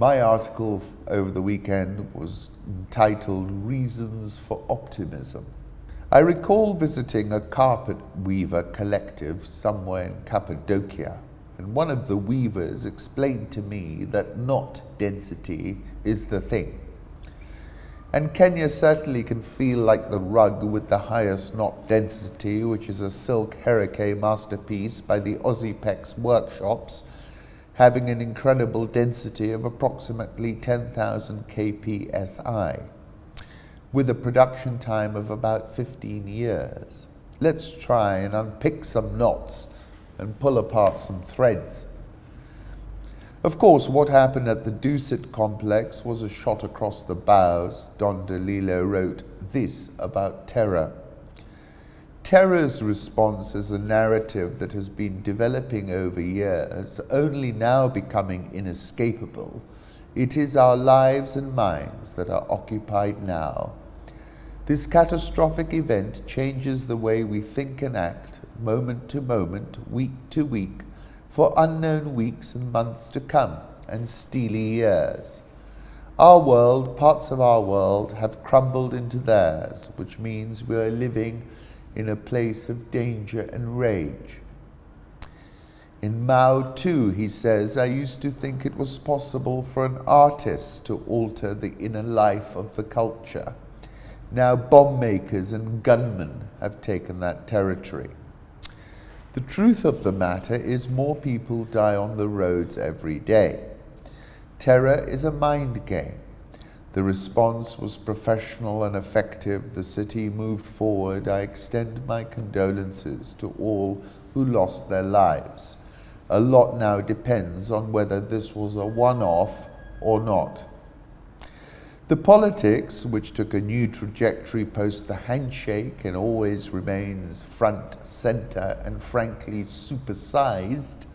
My article over the weekend was entitled Reasons for Optimism. I recall visiting a carpet weaver collective somewhere in Cappadocia, and one of the weavers explained to me that knot density is the thing. And Kenya certainly can feel like the rug with the highest knot density, which is a silk hurricane masterpiece by the Aussiepex workshops, having an incredible density of approximately 10,000 kpsi, with a production time of about 15 years. Let's try and unpick some knots and pull apart some threads. Of course, what happened at the Dusit complex was a shot across the bows. Don DeLillo wrote this about terror. Terror's response is a narrative that has been developing over years, only now becoming inescapable. It is our lives and minds that are occupied now. This catastrophic event changes the way we think and act, moment to moment, week to week, for unknown weeks and months to come, and steely years. Our world, parts of our world, have crumbled into theirs, which means we are living in a place of danger and rage. In Mao II, he says, I used to think it was possible for an artist to alter the inner life of the culture. Now bomb makers and gunmen have taken that territory. The truth of the matter is more people die on the roads every day. Terror is a mind game. The response was professional and effective. The city moved forward. I extend my condolences to all who lost their lives. A lot now depends on whether this was a one-off or not. The politics, which took a new trajectory post the handshake and always remains front, center, and frankly supersized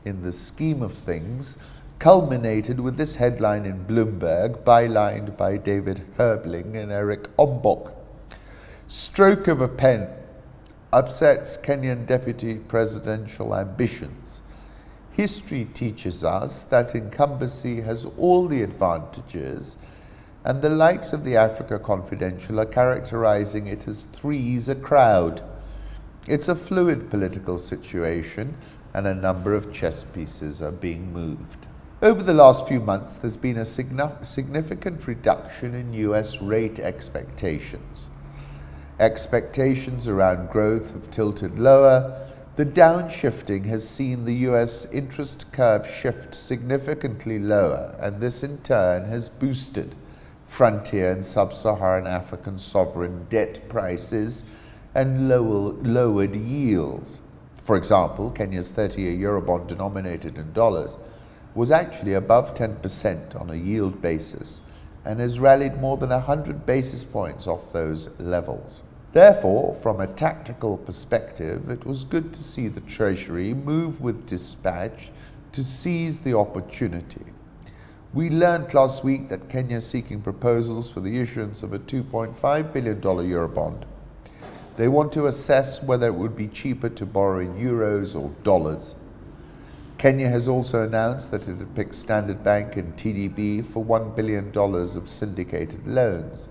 in the scheme of things, culminated with this headline in Bloomberg, bylined by David Herbling and Eric Ombok. Stroke of a pen upsets Kenyan deputy presidential ambitions. History teaches us that incumbency has all the advantages, and the likes of the Africa Confidential are characterizing it as three's a crowd. It's a fluid political situation, and a number of chess pieces are being moved. Over the last few months, there's been a significant reduction in US rate expectations. Expectations around growth have tilted lower. The downshifting has seen the US interest curve shift significantly lower, and this in turn has boosted frontier and sub-Saharan African sovereign debt prices and lowered yields. For example, Kenya's 30-year Eurobond denominated in dollars was actually above 10% on a yield basis and has rallied more than 100 basis points off those levels. Therefore, from a tactical perspective, it was good to see the Treasury move with dispatch to seize the opportunity. We learned last week that Kenya is seeking proposals for the issuance of a $2.5 billion Eurobond. They want to assess whether it would be cheaper to borrow in euros or dollars. Kenya has also announced that it had picked Standard Bank and TDB for $1 billion of syndicated loans.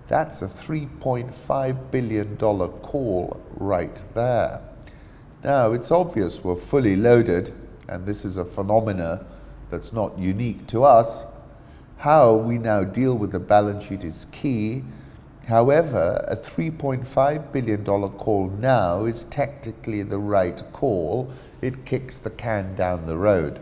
That's a $3.5 billion call right there. Now, it's obvious we're fully loaded, and this is a phenomena that's not unique to us. How we now deal with the balance sheet is key. However, a $3.5 billion call now is technically the right call. It kicks the can down the road.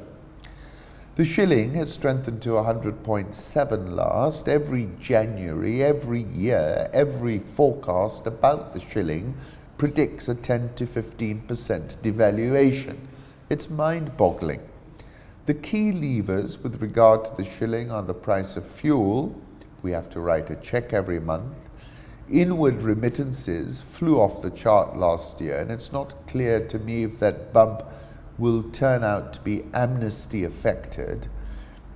The shilling has strengthened to 100.7 last. Every January, every year, every forecast about the shilling predicts a 10 to 15% devaluation. It's mind-boggling. The key levers with regard to the shilling are the price of fuel. We have to write a check every month. Inward remittances flew off the chart last year, and it's not clear to me if that bump will turn out to be amnesty affected.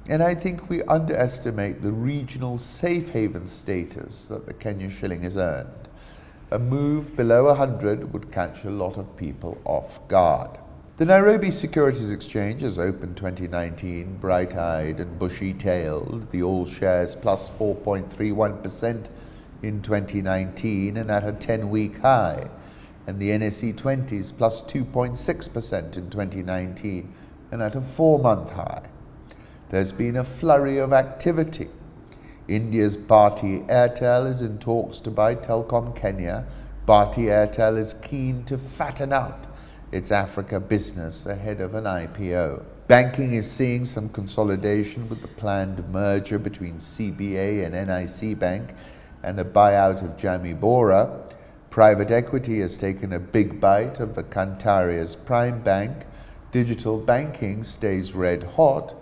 And I think we underestimate the regional safe haven status that the Kenya shilling has earned. A move below 100 would catch a lot of people off guard. The Nairobi Securities Exchange has opened 2019 bright-eyed and bushy-tailed, the all shares plus 4.31% in 2019 and at a 10-week high, and the NSE 20s plus 2.6% in 2019 and at a 4-month high. There's been a flurry of activity. India's Bharti Airtel is in talks to buy Telkom Kenya. Bharti Airtel is keen to fatten up its Africa business ahead of an IPO. Banking is seeing some consolidation with the planned merger between CBA and NIC Bank and a buyout of Jamii Bora. Private equity has taken a big bite of the Kantaria's Prime Bank. Digital banking stays red hot.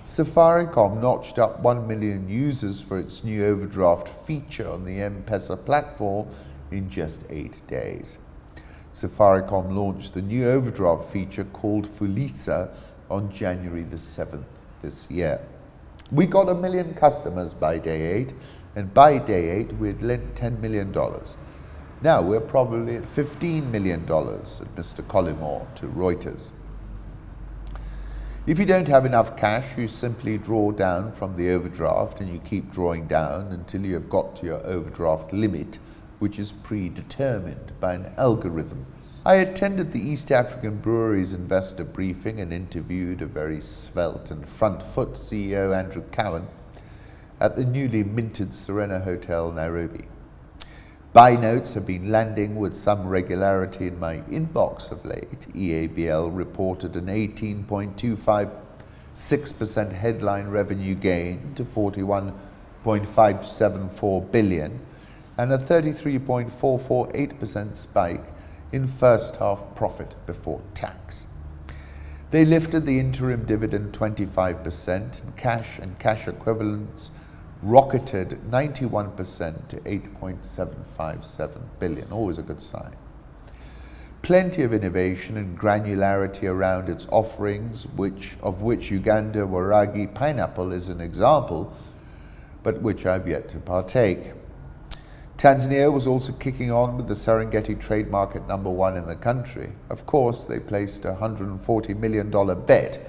Safaricom notched up 1 million users for its new overdraft feature on the M-Pesa platform in just 8 days. Safaricom launched the new overdraft feature called Fulisa on January the 7th this year. We got 1 million customers by day 8, and by day 8 we had lent $10 million. Now we're probably at $15 million, said Mr. Collymore to Reuters. If you don't have enough cash, you simply draw down from the overdraft and you keep drawing down until you have got to your overdraft limit, which is predetermined by an algorithm. I attended the East African Breweries investor briefing and interviewed a very svelte and front-foot CEO, Andrew Cowan, at the newly minted Serena Hotel, Nairobi. Buy notes have been landing with some regularity in my inbox of late. EABL reported an 18.256% headline revenue gain to 41.574 billion, and a 33.448% spike in first half profit before tax. They lifted the interim dividend 25%, and cash equivalents rocketed 91% to 8.757 billion, always a good sign. Plenty of innovation and granularity around its offerings, of which Uganda Waragi pineapple is an example, but which I've yet to partake. Tanzania was also kicking on with the Serengeti trademark at #1 in the country. Of course, they placed a $140 million bet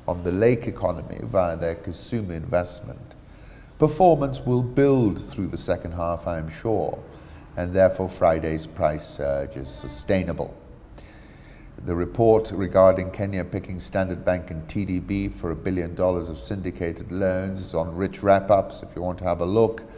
on the lake economy via their Kisumu investment. Performance will build through the second half, I am sure, and therefore Friday's price surge is sustainable. The report regarding Kenya picking Standard Bank and TDB for $1 billion of syndicated loans is on rich wrap-ups if you want to have a look.